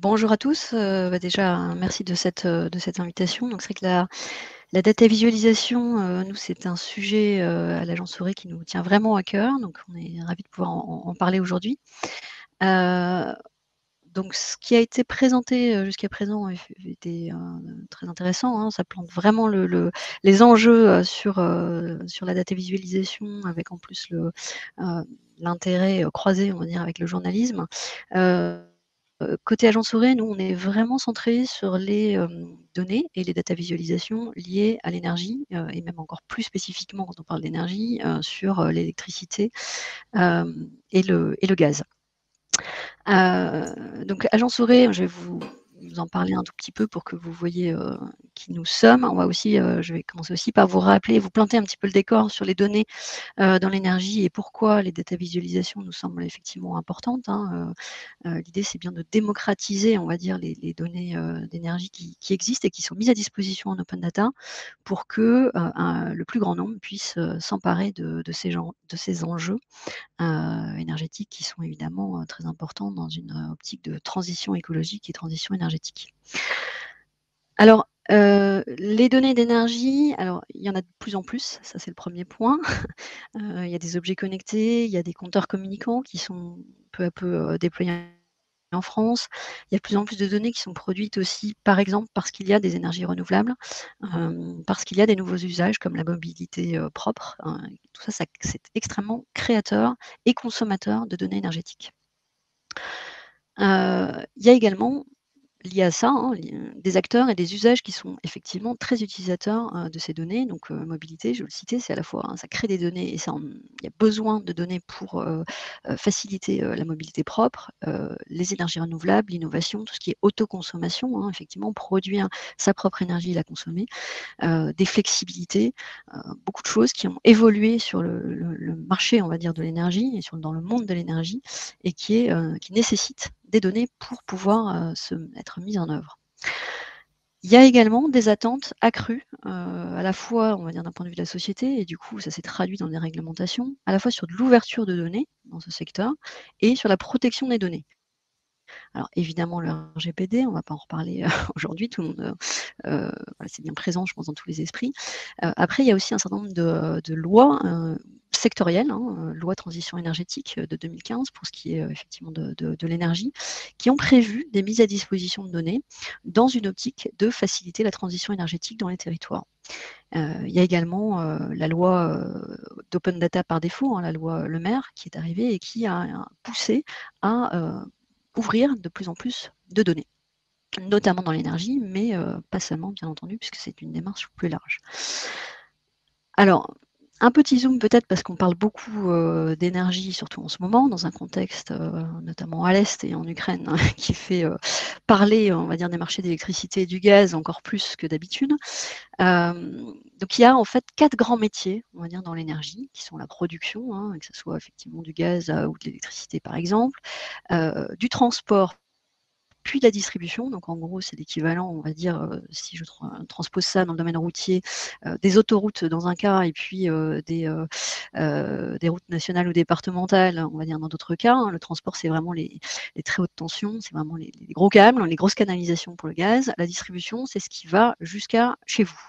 Bonjour à tous. Déjà, merci de cette invitation. Donc c'est vrai que la data visualisation, nous, c'est un sujet, à l'agence Soré qui nous tient vraiment à cœur, donc on est ravis de pouvoir en parler aujourd'hui. Heu, donc ce qui a été présenté, jusqu'à présent était, très intéressant, hein. Ça plante vraiment les enjeux, sur la data visualisation avec en plus heu, l'intérêt, croisé, on va dire, avec le journalisme. Heu Côté agence Auray, nous, on est vraiment centré sur les, données et les data visualisations liées à l'énergie, et même encore plus spécifiquement quand on parle d'énergie, sur, l'électricité, et le gaz. Donc agence Auray, je vais vous en parler un tout petit peu pour que vous voyez, qui nous sommes. On va aussi, je vais commencer aussi par vous rappeler, vous planter un petit peu le décor sur les données dans l'énergie et pourquoi les data visualisations nous semblent effectivement importantes, hein. L'idée, c'est bien de démocratiser, on va dire, les données, d'énergie qui existent et qui sont mises à disposition en open data pour que, le plus grand nombre puisse, s'emparer de ces enjeux, énergétiques qui sont évidemment, très importants dans une, optique de transition écologique et transition énergétique. Alors, les données d'énergie, alors il y en a de plus en plus, ça c'est le premier point. Il y a des objets connectés, il y a des compteurs communicants qui sont peu à peu, déployés en France. Il y a de plus en plus de données qui sont produites aussi, par exemple, parce qu'il y a des énergies renouvelables, parce qu'il y a des nouveaux usages comme la mobilité, propre, hein. Tout ça, c'est extrêmement créateur et consommateur de données énergétiques. Il y a également lié à ça, hein, des acteurs et des usages qui sont effectivement très utilisateurs, de ces données. Donc, mobilité, je le citais, c'est à la fois, hein, ça crée des données et il y a besoin de données pour, faciliter, la mobilité propre, les énergies renouvelables, l'innovation, tout ce qui est autoconsommation, hein, effectivement, produire sa propre énergie et la consommer, des flexibilités, beaucoup de choses qui ont évolué sur le marché, on va dire, de l'énergie et dans le monde de l'énergie et qui nécessitent des données pour pouvoir, être mises en œuvre. Il y a également des attentes accrues, à la fois, on va dire, d'un point de vue de la société et du coup, ça s'est traduit dans des réglementations, à la fois sur de l'ouverture de données dans ce secteur et sur la protection des données. Alors évidemment, le RGPD, on ne va pas en reparler, aujourd'hui, tout le monde, voilà, c'est bien présent, je pense, dans tous les esprits. Après, il y a aussi un certain nombre de lois, sectorielles, hein, loi transition énergétique, de 2015 pour ce qui est, effectivement de l'énergie, qui ont prévu des mises à disposition de données dans une optique de faciliter la transition énergétique dans les territoires. Il y a également, la loi, d'open data par défaut, hein, la loi Le Maire, qui est arrivée et qui a poussé à, ouvrir de plus en plus de données, notamment dans l'énergie, mais pas seulement, bien entendu, puisque c'est une démarche plus large. Alors, un petit zoom peut-être parce qu'on parle beaucoup, d'énergie, surtout en ce moment, dans un contexte, notamment à l'Est et en Ukraine, hein, qui fait, parler, on va dire, des marchés d'électricité et du gaz encore plus que d'habitude. Donc il y a en fait 4 grands métiers, on va dire, dans l'énergie, qui sont la production, hein, que ce soit effectivement du gaz, ou de l'électricité par exemple, du transport puis de la distribution. Donc en gros, c'est l'équivalent, on va dire, si je transpose ça dans le domaine routier, des autoroutes dans un cas et puis, des routes nationales ou départementales, on va dire dans d'autres cas, hein. Le transport, c'est vraiment les très hautes tensions, c'est vraiment les gros câbles, les grosses canalisations pour le gaz. La distribution, c'est ce qui va jusqu'à chez vous,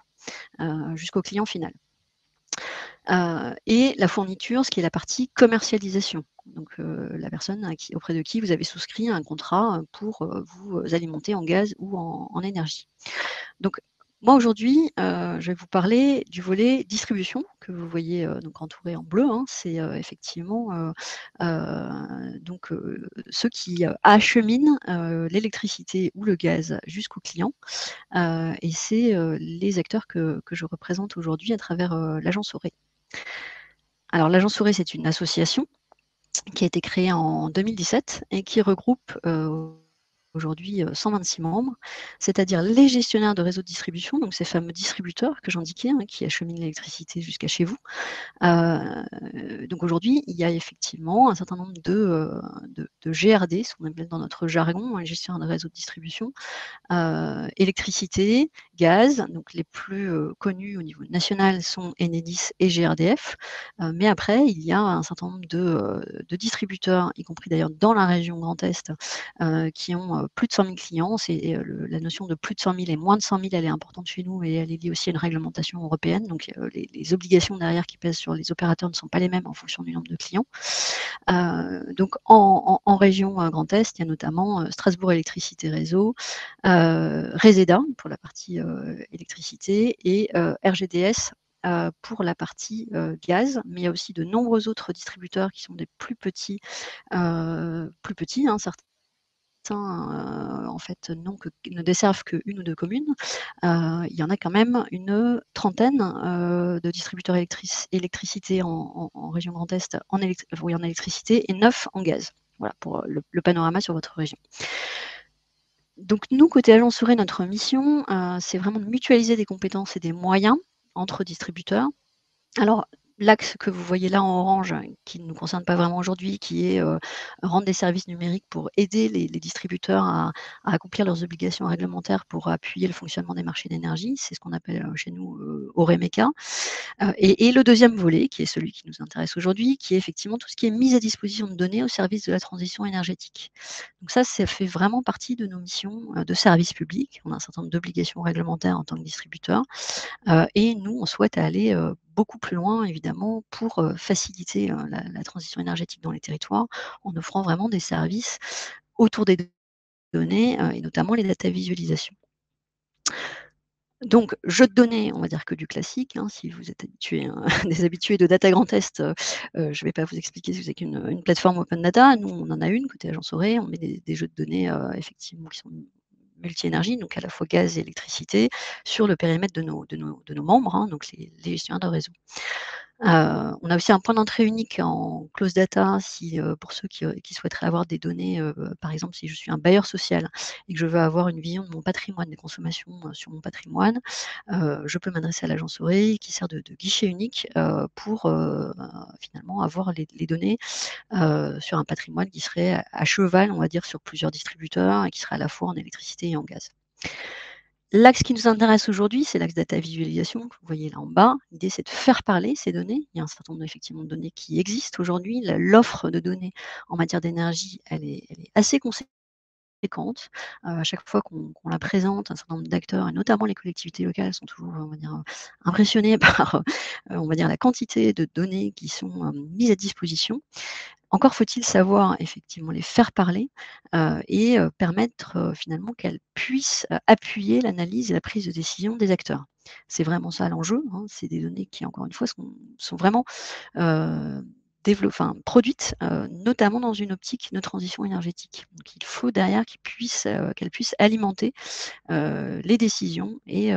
jusqu'au client final. Et la fourniture, ce qui est la partie commercialisation. Donc, la personne auprès de qui vous avez souscrit un contrat, pour, vous alimenter en gaz ou en énergie. Donc moi aujourd'hui, je vais vous parler du volet distribution que vous voyez, donc entouré en bleu, hein. C'est, effectivement, ceux qui, acheminent, l'électricité ou le gaz jusqu'au client, et c'est, les acteurs que je représente aujourd'hui à travers, l'agence Auray. Alors l'agence Auray, c'est une association qui a été créée en 2017 et qui regroupe, aujourd'hui, 126 membres, c'est-à-dire les gestionnaires de réseaux de distribution, donc ces fameux distributeurs que j'indiquais, hein, qui acheminent l'électricité jusqu'à chez vous. Donc aujourd'hui, il y a effectivement un certain nombre de GRD, ce qu'on appelle dans notre jargon, hein, les gestionnaires de réseaux de distribution, électricité, gaz, donc les plus, connus au niveau national sont Enedis et GRDF. Mais après, il y a un certain nombre de distributeurs, y compris d'ailleurs dans la région Grand Est, qui ont, plus de 100 000 clients. La notion de plus de 100 000 et moins de 100 000, elle est importante chez nous et elle est liée aussi à une réglementation européenne. Donc, les obligations derrière qui pèsent sur les opérateurs ne sont pas les mêmes en fonction du nombre de clients. Donc, en région Grand Est, il y a notamment Strasbourg Électricité Réseau, Reseda pour la partie électricité et RGDS pour la partie gaz, mais il y a aussi de nombreux autres distributeurs qui sont des plus petits, hein, certains en fait ne desservent qu'une ou deux communes. Il y en a quand même une trentaine de distributeurs électricité en région Grand Est, en électricité, et 9 en gaz. Voilà pour le panorama sur votre région. Donc nous, côté Agence Auray, notre mission, c'est vraiment de mutualiser des compétences et des moyens entre distributeurs. Alors, l'axe que vous voyez là en orange, qui ne nous concerne pas vraiment aujourd'hui, qui est rendre des services numériques pour aider les distributeurs à accomplir leurs obligations réglementaires pour appuyer le fonctionnement des marchés d'énergie. C'est ce qu'on appelle chez nous Auray-MECA. Et le deuxième volet, qui est celui qui nous intéresse aujourd'hui, qui est effectivement tout ce qui est mise à disposition de données au service de la transition énergétique. Donc ça fait vraiment partie de nos missions de service public. On a un certain nombre d'obligations réglementaires en tant que distributeur. Et nous, on souhaite aller beaucoup plus loin, évidemment, pour faciliter la transition énergétique dans les territoires, en offrant vraiment des services autour des données et notamment les data visualisations. Donc, jeu de données, on va dire que du classique, hein, si vous êtes des habitués de Data Grand Est, je ne vais pas vous expliquer ce que c'est qu'une plateforme open data. Nous, on en a une côté Agence Auray, on met des jeux de données effectivement qui sont multi-énergie, donc à la fois gaz et électricité, sur le périmètre de nos membres, hein, donc les gestionnaires de réseau. On a aussi un point d'entrée unique en close data pour ceux qui souhaiteraient avoir des données, par exemple, si je suis un bailleur social et que je veux avoir une vision de mon patrimoine, des consommations sur mon patrimoine, je peux m'adresser à l'Agence Auray qui sert de guichet unique pour finalement avoir les données sur un patrimoine qui serait à cheval, on va dire, sur plusieurs distributeurs et qui serait à la fois en électricité et en gaz. L'axe qui nous intéresse aujourd'hui, c'est l'axe data visualisation que vous voyez là en bas. L'idée, c'est de faire parler ces données. Il y a un certain nombre effectivement de données qui existent aujourd'hui. L'offre de données en matière d'énergie, elle est assez conséquente. À chaque fois qu'on la présente, un certain nombre d'acteurs, et notamment les collectivités locales, sont toujours, on va dire, impressionnés par, on va dire, la quantité de données qui sont mises à disposition. Encore faut-il savoir effectivement les faire parler et permettre finalement qu'elles puissent appuyer l'analyse et la prise de décision des acteurs. C'est vraiment ça l'enjeu, hein. C'est des données qui, encore une fois, sont vraiment euh, produites notamment dans une optique de transition énergétique. Donc il faut derrière qu'elles puissent alimenter les décisions et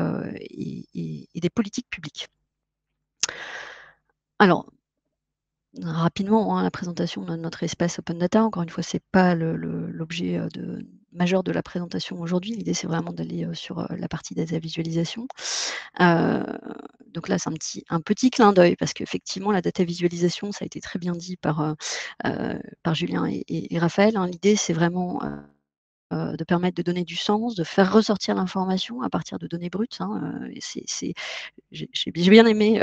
des politiques publiques. Alors, rapidement, hein, la présentation de notre espace open data. Encore une fois, c'est pas l'objet majeur de la présentation aujourd'hui. L'idée, c'est vraiment d'aller sur la partie data visualisation. Donc là, c'est un petit clin d'œil parce qu'effectivement, la data visualisation, ça a été très bien dit par Julien et Raphaël, hein. L'idée, c'est vraiment de permettre de donner du sens, de faire ressortir l'information à partir de données brutes, hein. J'ai bien aimé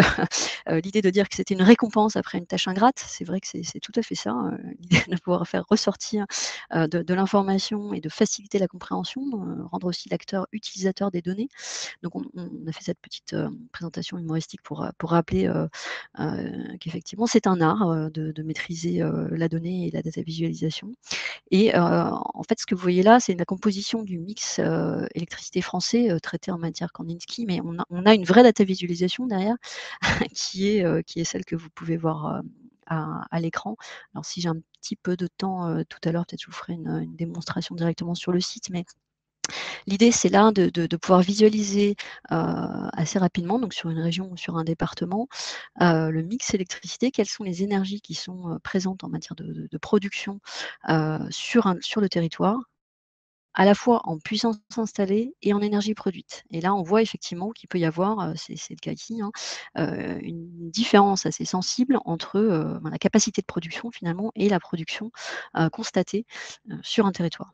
l'idée de dire que c'était une récompense après une tâche ingrate. C'est vrai que c'est tout à fait ça, l'idée de pouvoir faire ressortir de l'information et de faciliter la compréhension, rendre aussi l'acteur utilisateur des données. Donc on a fait cette petite présentation humoristique pour rappeler qu'effectivement c'est un art de maîtriser la donnée et la data visualisation. Et en fait, ce que vous voyez là, c'est la composition du mix électricité français traité en matière Kandinsky, mais on a une vraie data visualisation derrière qui est celle que vous pouvez voir à l'écran. Alors si j'ai un petit peu de temps tout à l'heure, peut-être je vous ferai une démonstration directement sur le site, mais l'idée c'est là de pouvoir visualiser assez rapidement, donc sur une région ou sur un département, le mix électricité, quelles sont les énergies qui sont présentes en matière de production sur le territoire, à la fois en puissance installée et en énergie produite. Et là, on voit effectivement qu'il peut y avoir, c'est le cas ici, hein, une différence assez sensible entre la capacité de production finalement et la production constatée sur un territoire.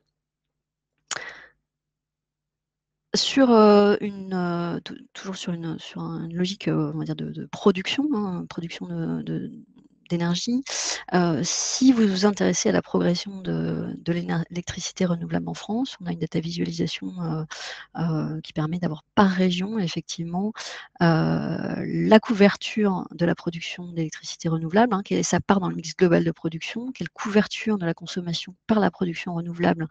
Sur toujours sur une logique, on va dire de production, hein, production d'énergie. Si vous vous intéressez à la progression de l'électricité renouvelable en France, on a une data visualisation, qui permet d'avoir par région effectivement, la couverture de la production d'électricité renouvelable, hein, quelle est sa part dans le mix global de production, quelle couverture de la consommation par la production renouvelable,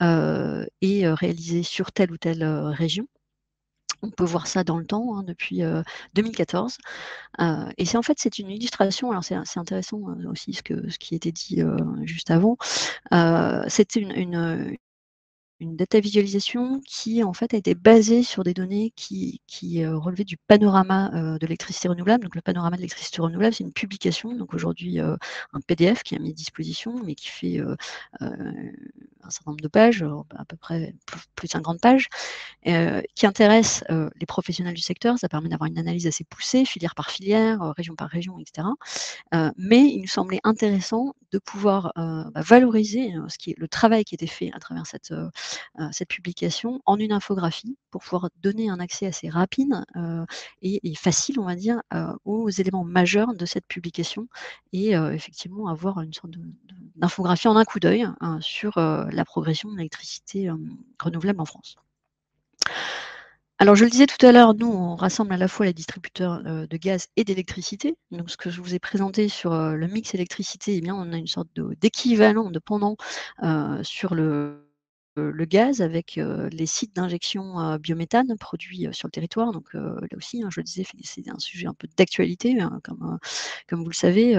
est, réalisée sur telle ou telle, région. On peut voir ça dans le temps, hein, depuis, 2014. Et c'est en fait, c'est une illustration, alors c'est intéressant, aussi ce qui était dit, juste avant. C'est une data visualisation qui, en fait, a été basée sur des données qui relevaient du panorama, de l'électricité renouvelable. Donc le panorama de l'électricité renouvelable, c'est une publication, donc aujourd'hui, un PDF qui est mis à disposition, mais qui fait, un certain nombre de pages, à peu près plus de 50 pages, qui intéresse, les professionnels du secteur. Ça permet d'avoir une analyse assez poussée, filière par filière, région par région, et cetera. Mais il nous semblait intéressant de pouvoir, valoriser, ce qui est le travail qui était fait à travers cette publication en une infographie pour pouvoir donner un accès assez rapide, et facile, on va dire, aux éléments majeurs de cette publication et effectivement avoir une sorte d'infographie en un coup d'œil, sur, la progression de l'électricité, renouvelable en France. Alors, je le disais tout à l'heure, nous, on rassemble à la fois les distributeurs, de gaz et d'électricité. Donc ce que je vous ai présenté sur, le mix électricité, eh bien, on a une sorte d'équivalent, de pendant, sur le gaz avec, les sites d'injection, biométhane produits, sur le territoire. Donc, là aussi, hein, je le disais, c'est un sujet un peu d'actualité, hein, comme vous le savez,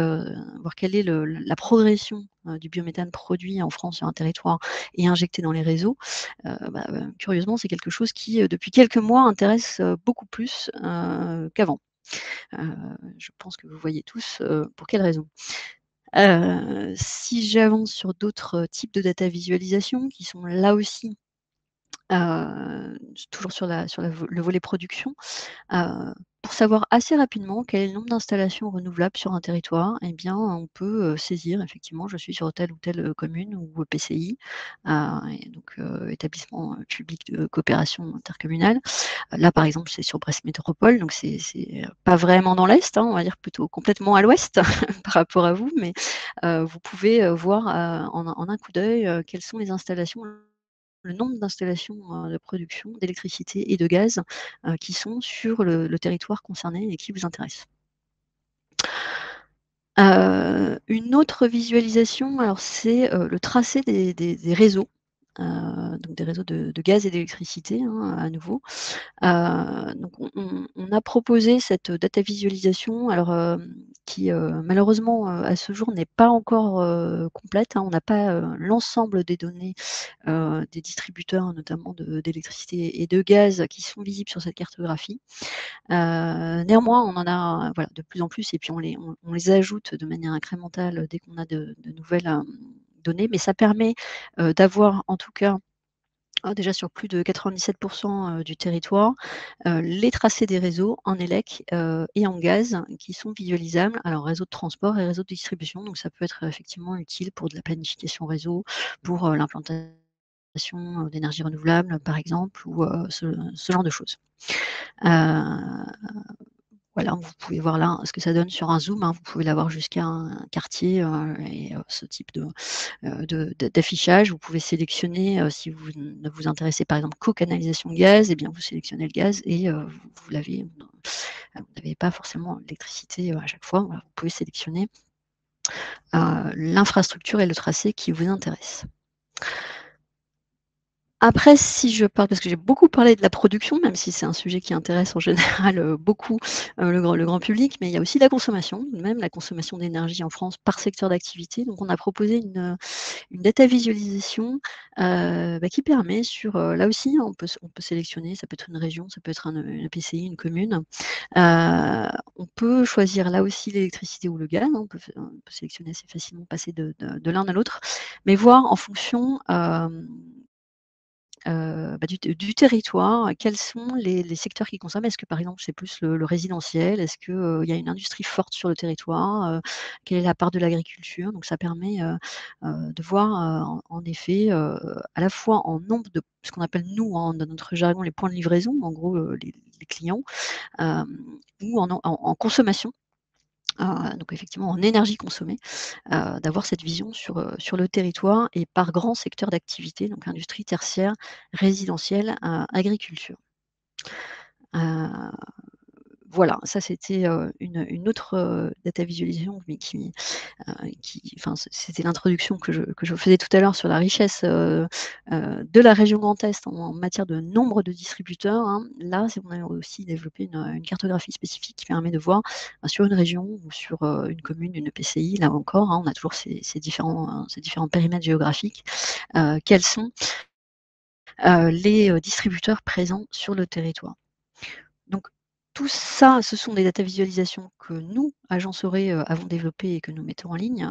voir quelle est la progression, du biométhane produit en France sur un territoire et injecté dans les réseaux. Curieusement, c'est quelque chose qui, depuis quelques mois intéresse, beaucoup plus, qu'avant. Je pense que vous voyez tous, pour quelles raisons. Si j'avance sur d'autres types de data visualisation qui sont là aussi, toujours sur le volet production. Heu, pour savoir assez rapidement quel est le nombre d'installations renouvelables sur un territoire, eh bien, on peut, saisir effectivement, je suis sur telle ou telle, commune ou EPCI, et donc établissement, public de coopération intercommunale. Là, par exemple, c'est sur Brest Métropole, donc c'est pas vraiment dans l'est, hein, on va dire plutôt complètement à l'ouest par rapport à vous, mais vous pouvez, voir, en un coup d'œil, quelles sont les installations, le nombre d'installations, de production d'électricité et de gaz, qui sont sur le territoire concerné et qui vous intéresse. Une autre visualisation, alors c'est, le tracé des réseaux, donc des réseaux de gaz et d'électricité, hein, à nouveau. Donc on a proposé cette data visualisation alors, qui, malheureusement, à ce jour n'est pas encore, complète, hein. On n'a pas, l'ensemble des données, des distributeurs, notamment d'électricité et de gaz qui sont visibles sur cette cartographie. Néanmoins, on en a, voilà, de plus en plus et puis on les ajoute de manière incrémentale dès qu'on a de nouvelles, données. Mais ça permet, d'avoir en tout cas, déjà sur plus de 97 du territoire, les tracés des réseaux en élec, et en gaz qui sont visualisables. Alors réseau de transport et réseau de distribution, donc ça peut être effectivement utile pour de la planification réseau, pour, l'implantation, d'énergies renouvelables par exemple ou, ce genre de choses. Heu voilà, vous pouvez voir là ce que ça donne sur un zoom, hein. Vous pouvez l'avoir jusqu'à un quartier, et ce type d'affichage. Vous pouvez sélectionner, si vous ne vous intéressez par exemple qu'aux canalisations de gaz, et bien vous sélectionnez le gaz et vous l'avez, vous n'avez pas forcément l'électricité, à chaque fois. Voilà, vous pouvez sélectionner, l'infrastructure et le tracé qui vous intéresse. Après, si je parle parce que j'ai beaucoup parlé de la production, même si c'est un sujet qui intéresse en général, beaucoup, le grand public, mais il y a aussi la consommation, même la consommation d'énergie en France par secteur d'activité. Donc on a proposé une data visualisation, qui permet sur, là aussi, hein, on peut sélectionner, ça peut être une région, ça peut être un EPCI, une commune. On peut choisir là aussi l'électricité ou le gaz, hein, on peut sélectionner assez facilement, passer de l'un à l'autre, mais voir en fonction, du territoire, quels sont les secteurs qui consomment? Est-ce que, par exemple, c'est plus le résidentiel? Est-ce que, il y a une industrie forte sur le territoire? Quelle est la part de l'agriculture? Donc ça permet, de voir, en effet, à la fois en nombre de ce qu'on appelle nous, hein, dans notre jargon, les points de livraison, en gros, les clients, ou en consommation. donc effectivement en énergie consommée, d'avoir cette vision sur le territoire et par grand secteur d'activité, donc industrie tertiaire, résidentielle, agriculture. Heu, voilà, ça c'était, une autre, data visualisation mais enfin c'était l'introduction que je faisais tout à l'heure sur la richesse, de la région Grand Est en matière de nombre de distributeurs, hein. Là, c'est on a aussi développé une cartographie spécifique qui permet de voir, sur une région ou sur, une commune, une EPCI, là encore, hein, on a toujours ces différents périmètres géographiques, quels sont, les, distributeurs présents sur le territoire. Donc tout ça, ce sont des data visualisations que nous, agences Oré, avons développées et que nous mettons en ligne.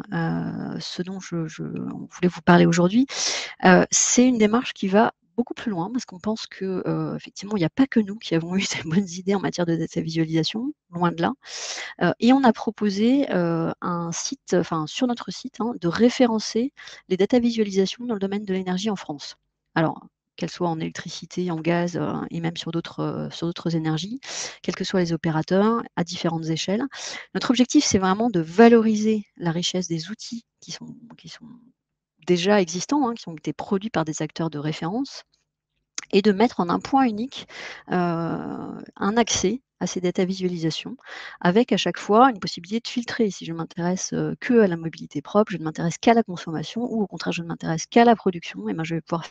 Ce dont je voulais vous parler aujourd'hui, c'est une démarche qui va beaucoup plus loin parce qu'on pense que, effectivement, il n'y a pas que nous qui avons eu des bonnes idées en matière de data visualisation, loin de là. Et on a proposé, un site, enfin sur notre site, hein, de référencer les data visualisations dans le domaine de l'énergie en France. Alors, qu'elles soient en électricité, en gaz, et même sur d'autres énergies, quels que soient les opérateurs, à différentes échelles. Notre objectif, c'est vraiment de valoriser la richesse des outils qui sont déjà existants, hein, qui ont été produits par des acteurs de référence et de mettre en un point unique, un accès à ces data visualisations avec à chaque fois une possibilité de filtrer. Si je ne m'intéresse, que à la mobilité propre, je ne m'intéresse qu'à la consommation ou au contraire je ne m'intéresse qu'à la production et ben, je vais pouvoir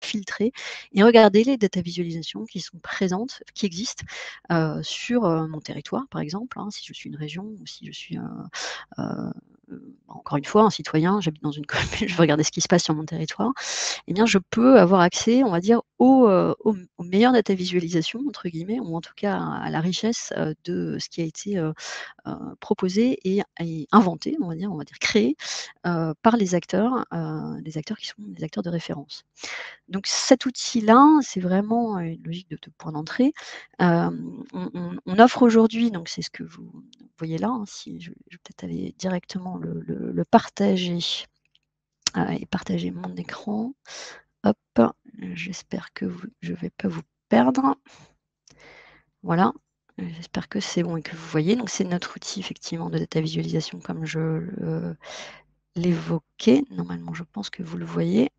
filtrer et regarder les data visualisations qui sont présentes, qui existent, sur, mon territoire par exemple, hein, si je suis une région ou si je suis, heu, encore une fois un citoyen, j'habite dans une commune, je veux regarder ce qui se passe sur mon territoire, eh bien, je peux avoir accès, on va dire, aux meilleures data visualisations entre guillemets ou en tout cas à la richesse, de ce qui a été, proposé et inventé, on va dire créé, par les acteurs qui sont des acteurs de référence. Donc cet outil-là, c'est vraiment, une logique de point d'entrée. On offre aujourd'hui, donc c'est ce que vous voyez là, hein, si je vais peut-être aller directement le partager, et partager mon écran. Hop, j'espère que je vais pas vous perdre. Voilà, j'espère que c'est bon et que vous voyez. Donc c'est notre outil effectivement de data visualisation comme je l'évoquais. Normalement, je pense que vous le voyez.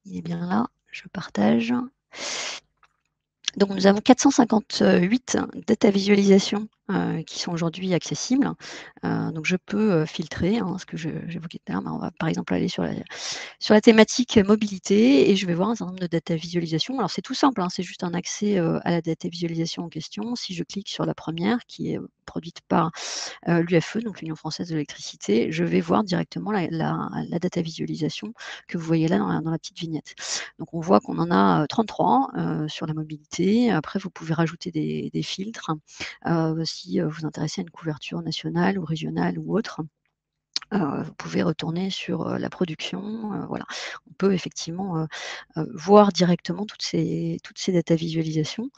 Il est bien là, je partage. Donc nous avons 458 data visualisations, qui sont aujourd'hui accessibles. Donc je peux, filtrer, hein, ce que j'évoquais tout à l'heure. On va par exemple aller sur la thématique mobilité et je vais voir un certain nombre de data visualisation. Alors c'est tout simple, hein, c'est juste un accès, à la data visualisation en question. Si je clique sur la première qui est, produite par, l'UFE, donc l'Union française de l'électricité, je vais voir directement la data visualisation que vous voyez là dans la petite vignette. Donc on voit qu'on en a, 33, sur la mobilité. Après vous pouvez rajouter des filtres, si, vous vous intéressez à une couverture nationale ou régionale ou autre. Vous pouvez retourner sur, la production, voilà. On peut effectivement, voir directement toutes ces data visualisations,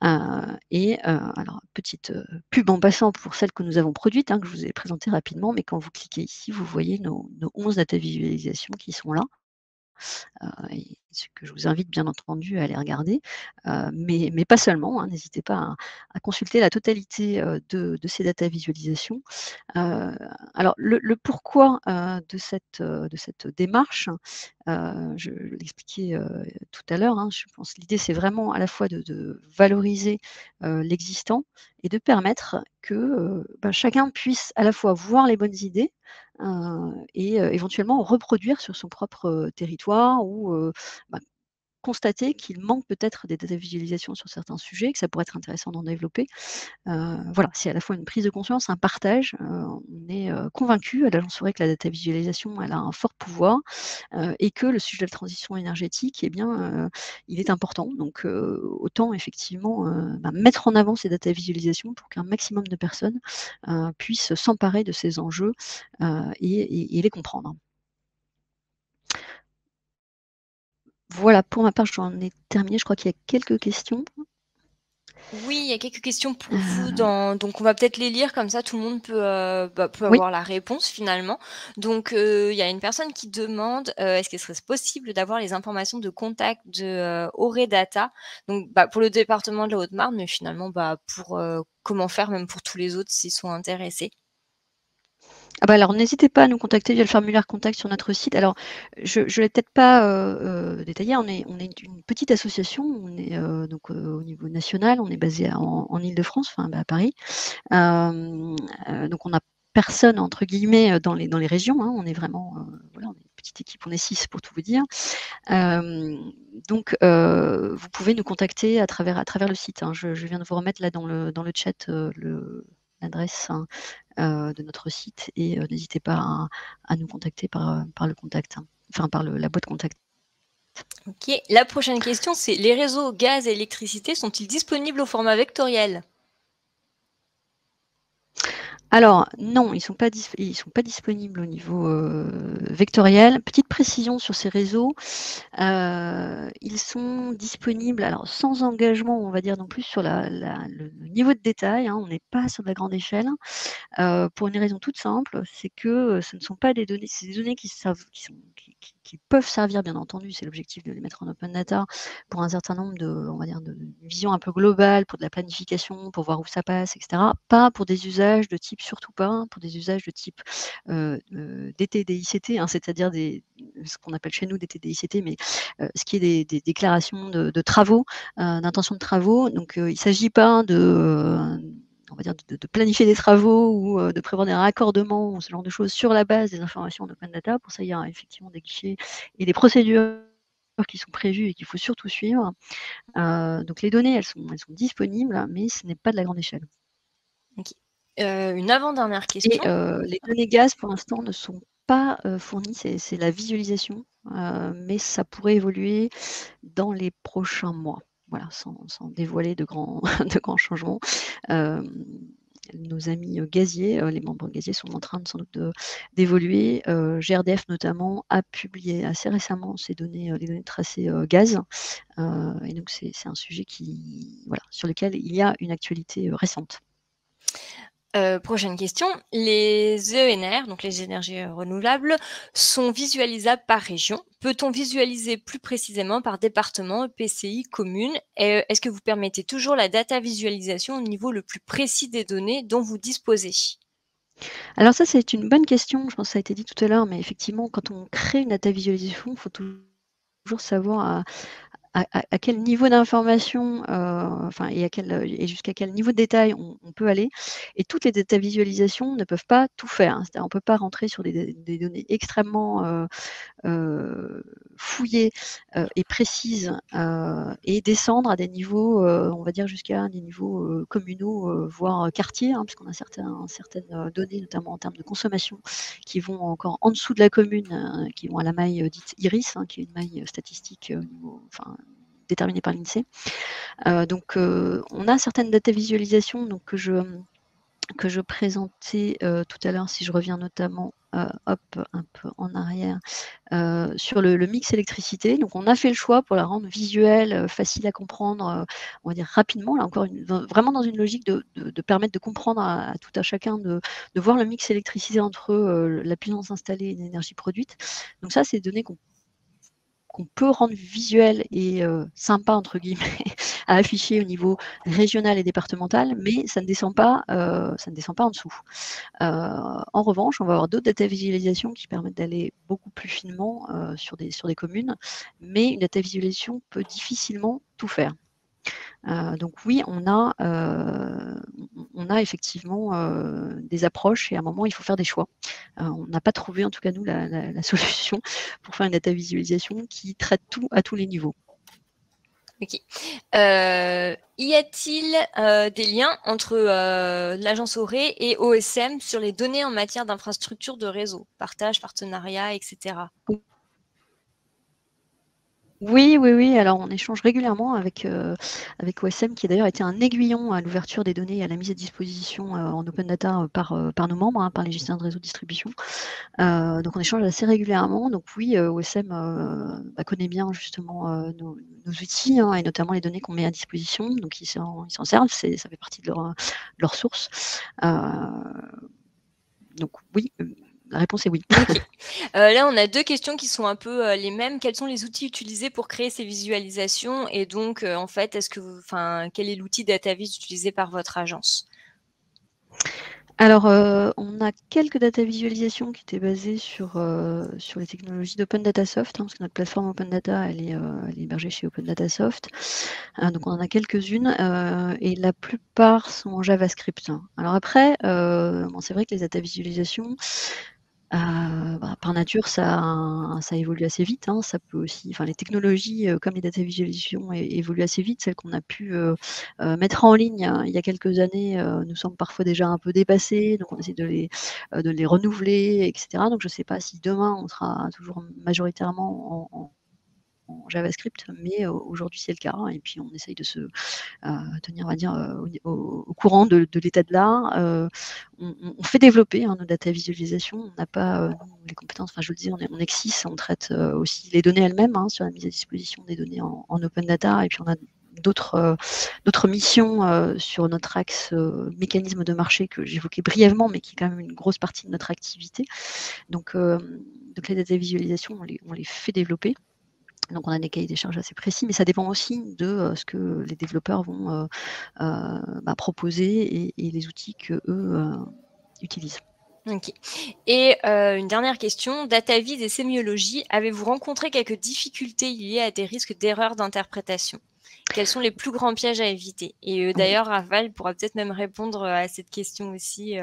alors petite, pub en passant pour celles que nous avons produites, hein, que je vous ai présentées rapidement, mais quand vous cliquez ici, vous voyez nos 11 data visualisations qui sont là. Et ce que je vous invite bien entendu à aller regarder, mais pas seulement, hein, n'hésitez pas à consulter la totalité, de ces data visualisations. Heu, alors le pourquoi, de cette démarche, je l'expliquais, tout à l'heure, hein, je pense l'idée c'est vraiment à la fois de valoriser, l'existant et de permettre que, chacun puisse à la fois voir les bonnes idées, et éventuellement reproduire sur son propre, territoire ou, bah, constater qu'il manque peut-être des data visualisations sur certains sujets, que ça pourrait être intéressant d'en développer. Voilà, c'est à la fois une prise de conscience, un partage. On est, convaincus à l'Agence Sorec que la data visualisation, elle a un fort pouvoir, et que le sujet de la transition énergétique, eh bien, il est important. Donc, autant effectivement, mettre en avant ces data visualisations pour qu'un maximum de personnes, puissent s'emparer de ces enjeux, et les comprendre. Voilà, pour ma part, j'en ai terminé. Je crois qu'il y a quelques questions. Oui, il y a quelques questions pour vous Heu, donc on va peut-être les lire comme ça tout le monde peut oui. avoir la réponse finalement. Donc, il y a une personne qui demande, est-ce qu'il serait possible d'avoir les informations de contact de, Auredata? Donc, pour le département de la Haute-Marne, mais finalement, pour, comment faire même pour tous les autres s'ils sont intéressés? Ah bah, alors n'hésitez pas à nous contacter via le formulaire contact sur notre site. Alors je l'ai peut-être pas, détaillé, on est une petite association, on est, donc, au niveau national, on est basé en Île-de-France, enfin, à Paris. Hem, donc on a «personne» entre guillemets, dans les régions, hein. On est vraiment, voilà, on est une petite équipe, on est 6 pour tout vous dire. Hem, donc vous pouvez nous contacter à travers le site, hein. Je viens de vous remettre là dans le chat, l'adresse, hein, de notre site et n'hésitez pas à nous contacter par le contact, hein, enfin par la boîte contact. OK. La prochaine question, c'est: les réseaux gaz et électricité sont-ils disponibles au format vectoriel? Alors non, ils sont pas disponibles au niveau, vectoriel. Petite précision sur ces réseaux, ils sont disponibles alors sans engagement, on va dire non plus sur le niveau de détail, hein, on n'est pas sur de la grande échelle. Pour une raison toute simple, c'est que, ce ne sont pas des données c'est des données qui servent qui peuvent servir bien entendu, c'est l'objectif de les mettre en open data pour un certain nombre on va dire de vision un peu globale, pour de la planification, pour voir où ça passe et cetera. Pas pour des usages de type surtout pas, hein, pour des usages de type, DT, hein, c'est-à-dire ce qu'on appelle chez nous DT, mais, ce qui est des déclarations de travaux, d'intention de travaux. Donc, il ne s'agit pas on va dire de planifier des travaux ou de prévoir des raccordements ou ce genre de choses sur la base des informations d'open data. Pour ça, il y a effectivement des guichets et des procédures qui sont prévues et qu'il faut surtout suivre. Donc les données, elles sont disponibles, mais ce n'est pas de la grande échelle. OK. Une avant-dernière Et question. les données gaz, pour l'instant, ne sont pas, fournies. C'est la visualisation, mais ça pourrait évoluer dans les prochains mois. Voilà, sans dévoiler de grands de grands changements. Hem, nos amis, gaziers, les membres gaziers sont en train de sans doute d'évoluer. GRDF notamment a publié assez récemment ces données, les données tracées, gaz. Et donc c'est un sujet voilà, sur lequel il y a une actualité, récente. Prochaine question. Les ENR, donc les énergies, renouvelables, sont visualisables par région. Peut-on visualiser plus précisément par département, EPCI, commune? Et est-ce que vous permettez toujours la data visualisation au niveau le plus précis des données dont vous disposez? Alors ça, c'est une bonne question, je pense que ça a été dit tout à l'heure, mais effectivement, quand on crée une data visualisation, il faut toujours savoir à quel niveau d'information, enfin et jusqu'à quel niveau de détail on peut aller et toutes les data visualisations ne peuvent pas tout faire, hein. C'est-à-dire on ne peut pas rentrer sur des données extrêmement, fouillées, et précises, et descendre à des niveaux, on va dire jusqu'à des niveaux, communaux, voire quartiers, hein, puisqu'on a certaines, données, notamment en termes de consommation, qui vont encore en dessous de la commune, qui vont à la maille, dite IRIS, hein, qui est une maille, statistique, au niveau enfin, déterminée par l'INSEE. Donc on a certaines data visualisations donc que je présentais, tout à l'heure, si je reviens notamment, hop, un peu en arrière, sur le mix électricité. Donc on a fait le choix pour la rendre visuelle, facile à comprendre, on va dire rapidement. Là encore vraiment dans une logique de permettre de comprendre à tout à chacun de voir le mix électricité entre, la puissance installée et l'énergie produite. Donc ça, c'est des données qu'on peut rendre visuelles et «sympa» entre guillemets à afficher au niveau régional et départemental, mais ça ne descend pas en dessous. En revanche, on va avoir d'autres data visualisations qui permettent d'aller beaucoup plus finement, sur des communes, mais une data visualisation peut difficilement tout faire. Donc oui, on a effectivement, des approches et à un moment, il faut faire des choix. On n'a pas trouvé, en tout cas nous, la solution pour faire une data visualisation qui traite tout à tous les niveaux. OK. Y a-t-il, des liens entre, l'agence ORE et OSM sur les données en matière d'infrastructures de réseau? Partage, partenariat et cetera? Oui, oui, oui. Alors, on échange régulièrement avec OSM, qui a d'ailleurs été un aiguillon à l'ouverture des données et à la mise à disposition en open data par nos membres, par les gestionnaires de réseau de distribution. Donc, on échange assez régulièrement. Donc, oui, OSM connaît bien justement nos outils et notamment les données qu'on met à disposition. Donc, ils s'en servent. Ça fait partie de leur source. Donc, oui, la réponse est oui. OK. Là, on a 2 questions qui sont un peu, les mêmes. Quels sont les outils utilisés pour créer ces visualisations? Et donc, en fait, quel est l'outil DataVis utilisé par votre agence? Alors, on a quelques data visualisations qui étaient basées sur les technologies d'Open Datasoft, parce que notre plateforme Open Data, elle est hébergée chez Open Datasoft. Donc on en a quelques-unes, et la plupart sont en JavaScript. Alors après, c'est vrai que les data visualisations, par nature, ça évolue assez vite, ça peut aussi, les technologies, comme les data visualisations évoluent assez vite. Celles qu'on a pu mettre en ligne il y a quelques années nous semblent parfois déjà un peu dépassées, donc on essaie de les renouveler, etc. Donc je ne sais pas si demain on sera toujours majoritairement en JavaScript, mais aujourd'hui c'est le cas, et puis on essaye de se tenir, on va dire, au courant de l'état de l'art. On fait développer nos data visualisations. On n'a pas les compétences, je le dis, on existe, on traite aussi les données elles-mêmes sur la mise à disposition des données en open data, et puis on a d'autres missions sur notre axe mécanisme de marché que j'évoquais brièvement, mais qui est quand même une grosse partie de notre activité. Donc les data visualisations, on les fait développer. Donc on a des cahiers des charges assez précis, mais ça dépend aussi de ce que les développeurs vont proposer et les outils qu'eux utilisent. OK. Et une dernière question, DataVis et sémiologie, avez-vous rencontré quelques difficultés liées à des risques d'erreur d'interprétation? Quels sont les plus grands pièges à éviter? Et d'ailleurs, Raval pourra peut-être même répondre à cette question aussi,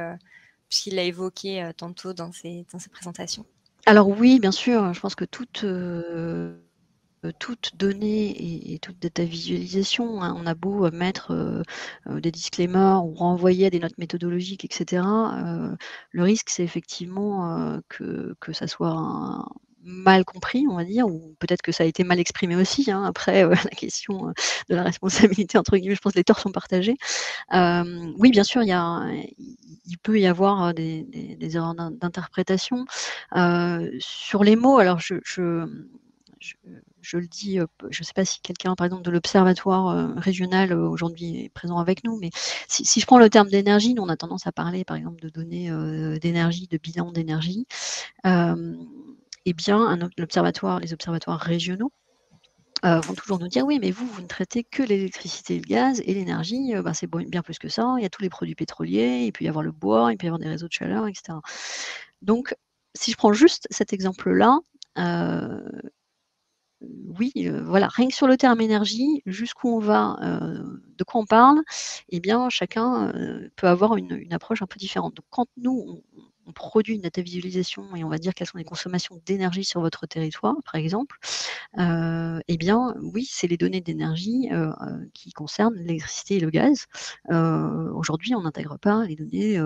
puisqu'il l'a évoqué tantôt dans ses présentations. Alors oui, bien sûr, je pense que toute donnée et toute data visualisation, on a beau mettre des disclaimers ou renvoyer à des notes méthodologiques, etc. Le risque, c'est effectivement que ça soit mal compris, on va dire, ou peut-être que ça a été mal exprimé aussi. Après, la question de la responsabilité, entre guillemets, je pense que les torts sont partagés. Oui, bien sûr, il peut y avoir des erreurs d'interprétation. Sur les mots, alors je le dis, je ne sais pas si quelqu'un, par exemple, de l'observatoire régional aujourd'hui est présent avec nous, mais si je prends le terme d'énergie, nous on a tendance à parler, par exemple, de données d'énergie, de bilan d'énergie. Eh bien, les observatoires régionaux vont toujours nous dire: «Oui, mais vous ne traitez que l'électricité et le gaz, et l'énergie, c'est bien plus que ça. Il y a tous les produits pétroliers, il peut y avoir le bois, il peut y avoir des réseaux de chaleur, et cetera». Donc, si je prends juste cet exemple-là, heu, oui, voilà, rien que sur le terme énergie, jusqu'où on va, de quoi on parle, eh bien chacun peut avoir une approche un peu différente. Donc quand nous, on produit une data visualisation et on va dire quelles sont les consommations d'énergie sur votre territoire, par exemple, eh bien oui, c'est les données d'énergie qui concernent l'électricité et le gaz. Aujourd'hui, on n'intègre pas les données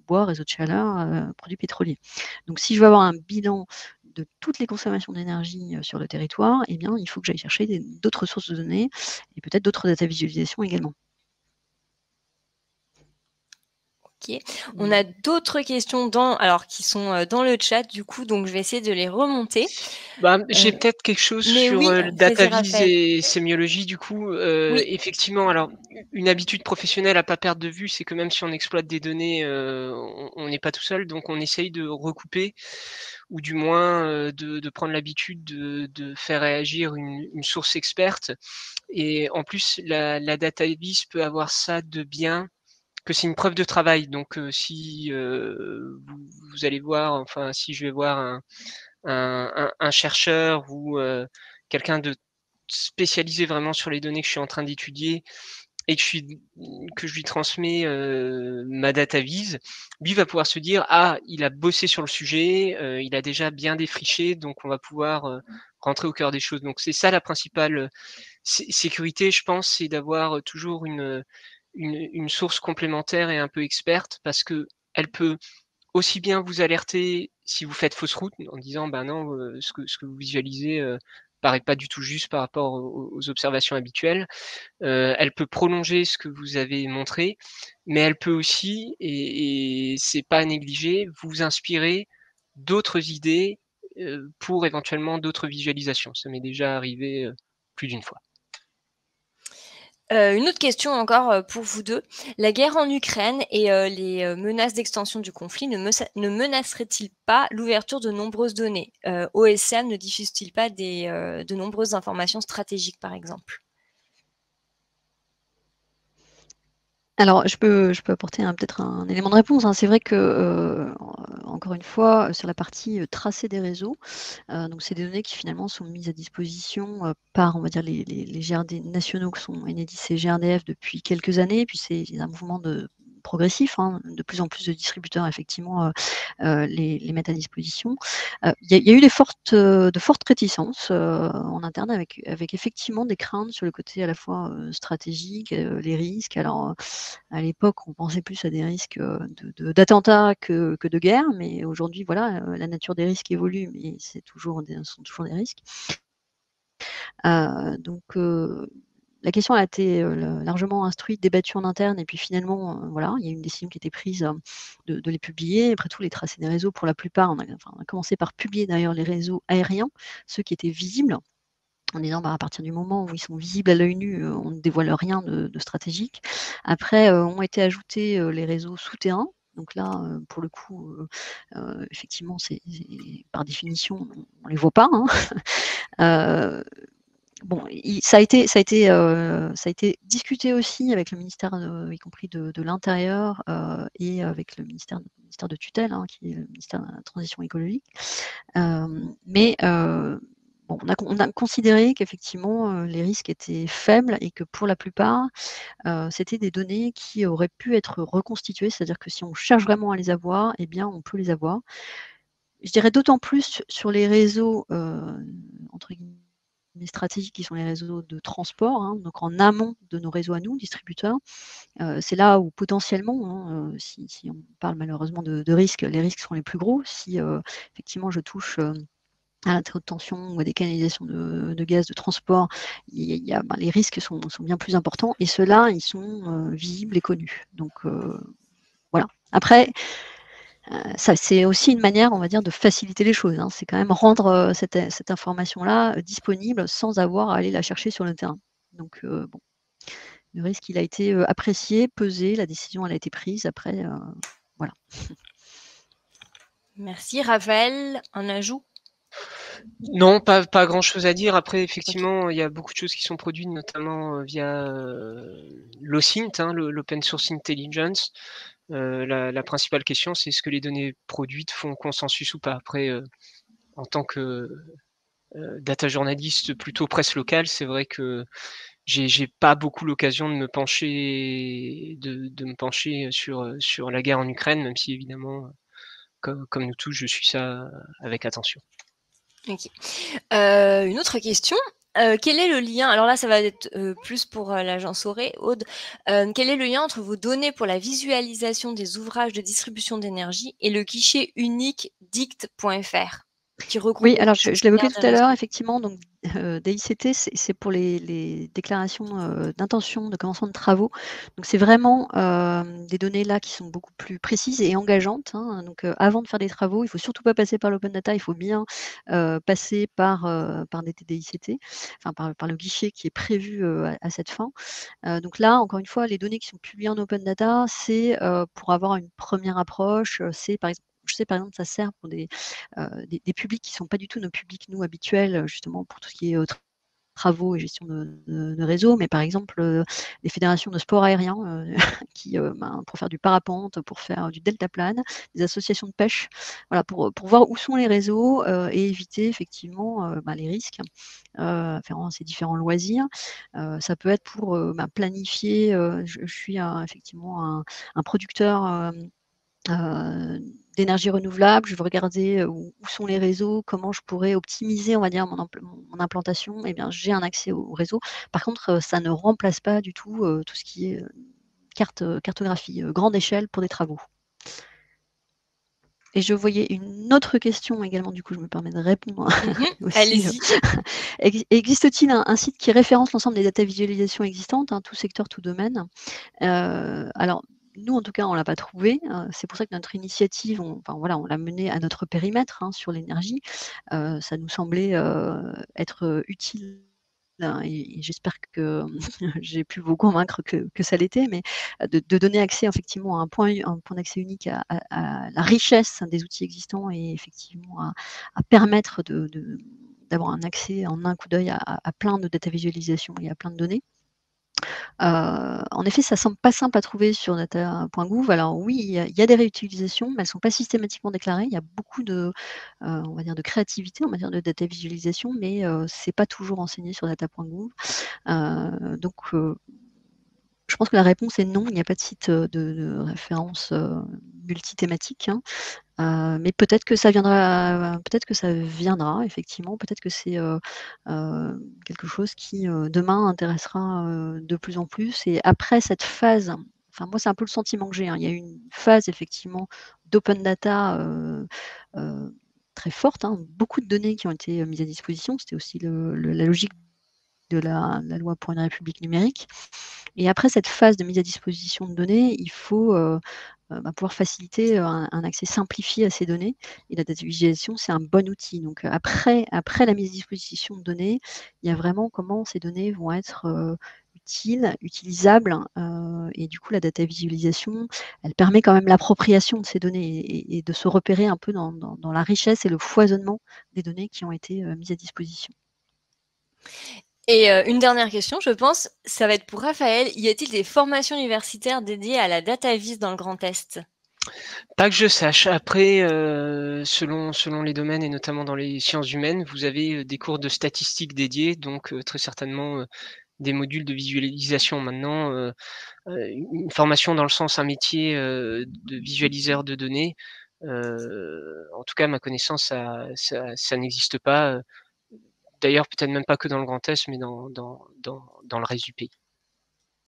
bois, réseau de chaleur, produits pétroliers. Donc si je veux avoir un bilan de toutes les consommations d'énergie sur le territoire, eh bien il faut que j'aille chercher d'autres sources de données et peut-être d'autres data visualisations également. OK. On a Mmh. d'autres questions qui sont, dans le chat du coup, donc je vais essayer de les remonter. J'ai Heu, peut-être quelque chose mais sur, oui, le vas-y DataVis Raphaël. et sémiologie du coup. Oui. Effectivement, alors une habitude professionnelle à pas perdre de vue, c'est que même si on exploite des données, on n'est pas tout seul, donc on essaye de recouper ou du moins, de prendre l'habitude de faire réagir une source experte et en plus la DataVis peut avoir ça de bien que c'est une preuve de travail. Donc si, vous allez voir, enfin si je vais voir un chercheur ou quelqu'un de spécialisé vraiment sur les données que je suis en train d'étudier et que je lui transmets, ma data vise, lui va pouvoir se dire: «Ah, il a bossé sur le sujet, il a déjà bien défriché, donc on va pouvoir, rentrer au cœur des choses». Donc c'est ça la principale, sécurité, je pense, c'est d'avoir, toujours une source complémentaire et un peu experte parce qu'elle peut aussi bien vous alerter si vous faites fausse route en disant: «Ben non, ce que vous visualisez, paraît pas du tout juste par rapport aux observations habituelles. Elle peut prolonger ce que vous avez montré, mais elle peut aussi, et c'est pas à négliger, vous inspirer d'autres idées, pour éventuellement d'autres visualisations. Ça m'est déjà arrivé, plus d'une fois. Une autre question encore, pour vous 2. La guerre en Ukraine et les menaces d'extension du conflit ne menaceraient-ils pas l'ouverture de nombreuses données? OSM ne diffuse-t-il pas de nombreuses informations stratégiques, par exemple? Alors, je peux apporter peut-être un élément de réponse, hein. C'est vrai que, encore une fois, sur la partie, tracée des réseaux, donc c'est des données qui finalement sont mises à disposition, par, on va dire, les GRD nationaux que sont Enedis et GRDF depuis quelques années. Puis c'est un mouvement progressif, hein. De plus en plus de distributeurs effectivement, les mettent à disposition. Il y a eu de fortes réticences, en interne avec effectivement des craintes sur le côté à la fois, stratégique, les risques. Alors, à l'époque, on pensait plus à des risques, d'attentats que de guerre, mais aujourd'hui, voilà, la nature des risques évolue, mais ce sont toujours des risques. Donc, la question a été, largement instruite, débattue en interne et puis finalement, voilà, il y a eu une décision qui a été prise, de les publier. Après tout, les tracés des réseaux, pour la plupart, on a commencé par publier d'ailleurs les réseaux aériens, ceux qui étaient visibles, en disant: «Bah, à partir du moment où ils sont visibles à l'œil nu, on ne dévoile rien de stratégique». Après, ont été ajoutés, les réseaux souterrains. Donc là, pour le coup, effectivement, c'est par définition, on les voit pas, hein. Heu, bon, ça a été discuté aussi avec le ministère, y compris de l'Intérieur, et avec le ministère de tutelle, hein, qui est le ministère de la Transition écologique. Mais bon, on a considéré qu'effectivement, les risques étaient faibles et que pour la plupart, c'était des données qui auraient pu être reconstituées. C'est-à-dire que si on cherche vraiment à les avoir, eh bien, on peut les avoir. Je dirais d'autant plus sur les réseaux, entre guillemets «stratégiques» qui sont les réseaux de transport, hein, donc en amont de nos réseaux à nous, distributeurs. C'est là où potentiellement, hein, si on parle malheureusement de risques, les risques sont les plus gros. Si, effectivement je touche, à la très haute tension ou à des canalisations de gaz de transport, les risques sont bien plus importants et ceux-là, ils sont, visibles et connus. Donc, voilà. Après, ça c'est aussi une manière, on va dire, de faciliter les choses, hein. C'est quand même rendre, cette information-là, disponible sans avoir à aller la chercher sur le terrain. Donc, bon, le risque, il a été, apprécié, pesé, la décision, elle a été prise. Après, voilà. Merci. Raphaël, un ajout? Non, pas grand-chose à dire. Après, OK. effectivement, il y a beaucoup de choses qui sont produites, notamment, via, l'OSINT, hein, l'Open Source Intelligence. La principale question, c'est est-ce que les données produites font consensus ou pas? Après, en tant que, data journaliste plutôt presse locale, c'est vrai que j'ai pas beaucoup l'occasion de me pencher sur la guerre en Ukraine, même si évidemment, comme nous tous, je suis ça avec attention. OK. Une autre question, quel est le lien alors là, ça va être, plus pour, l'agence Aude. Quel est le lien entre vos données pour la visualisation des ouvrages de distribution d'énergie et le guichet unique dict.fr qui regroupe Oui, alors des je l'évoquais experts tout des à l'heure, réseaux? effectivement, donc DICT, c'est pour les déclarations, d'intention de commencement de travaux. Donc c'est vraiment, des données là qui sont beaucoup plus précises et engageantes, hein. Donc avant de faire des travaux, il faut surtout pas passer par l'open data, il faut bien, passer par des DICT, enfin par le guichet qui est prévu, à cette fin. Donc là, encore une fois, les données qui sont publiées en open data, c'est, pour avoir une première approche, c'est par exemple je sais par exemple ça sert pour des publics qui ne sont pas du tout nos publics, nous, habituels, justement pour tout ce qui est, travaux et gestion de réseau. Mais par exemple, les fédérations de sport aérien, qui, pour faire du parapente, pour faire du deltaplane, des associations de pêche, voilà, pour voir où sont les réseaux, et éviter effectivement, les risques, afférents à ces différents loisirs. Ça peut être pour, planifier, je suis effectivement un producteur, d'énergie renouvelable. Je veux regarder, où sont les réseaux, comment je pourrais optimiser, on va dire, mon implantation. Eh bien, j'ai un accès au réseau. Par contre, ça ne remplace pas du tout, tout ce qui est, cartographie, grande échelle pour des travaux. Et je voyais une autre question également, du coup, je me permets de répondre aussi. Allez-y. Existe-t-il un site qui référence l'ensemble des data visualisations existantes, hein, tout secteur, tout domaine? Alors, nous, en tout cas, on l'a pas trouvé. C'est pour ça que notre initiative, enfin voilà, on l'a menée à notre périmètre, hein, sur l'énergie. Ça nous semblait être utile, hein, et j'espère que j'ai pu vous convaincre que ça l'était, mais de donner accès effectivement à un point d'accès unique à la richesse des outils existants et effectivement à permettre d'avoir un accès en un coup d'œil à plein de data visualisation et à plein de données. En effet, ça semble pas simple à trouver sur data.gouv. Alors oui, il y a des réutilisations, mais elles sont pas systématiquement déclarées. Il y a beaucoup de, on va dire de créativité en matière de data visualisation, mais c'est pas toujours enseigné sur data.gouv. Donc je pense que la réponse est non, il n'y a pas de site, de référence, multithématique, hein. Mais peut-être que ça viendra effectivement, peut-être que c'est, quelque chose qui, demain intéressera, de plus en plus et après cette phase, enfin moi c'est un peu le sentiment que j'ai, hein, il y a eu une phase effectivement d'open data, très forte, hein, beaucoup de données qui ont été, mises à disposition. C'était aussi la logique de la loi pour une république numérique et après cette phase de mise à disposition de données, il faut, pouvoir faciliter, un accès simplifié à ces données et la data visualisation, c'est un bon outil. Donc, après la mise à disposition de données, il y a vraiment comment ces données vont être, utiles, utilisables, et du coup la data visualisation, elle permet quand même l'appropriation de ces données et de se repérer un peu dans la richesse et le foisonnement des données qui ont été, mises à disposition. Et une dernière question, je pense, ça va être pour Raphaël. Y a-t-il des formations universitaires dédiées à la data vis dans le Grand Est? Pas que je sache. Après, selon les domaines et notamment dans les sciences humaines, vous avez, des cours de statistiques dédiés, donc très certainement, des modules de visualisation. Maintenant, une formation dans le sens un métier, de visualiseur de données, en tout cas à ma connaissance, ça n'existe pas, d'ailleurs peut-être même pas que dans le Grand Est, mais dans le reste du pays.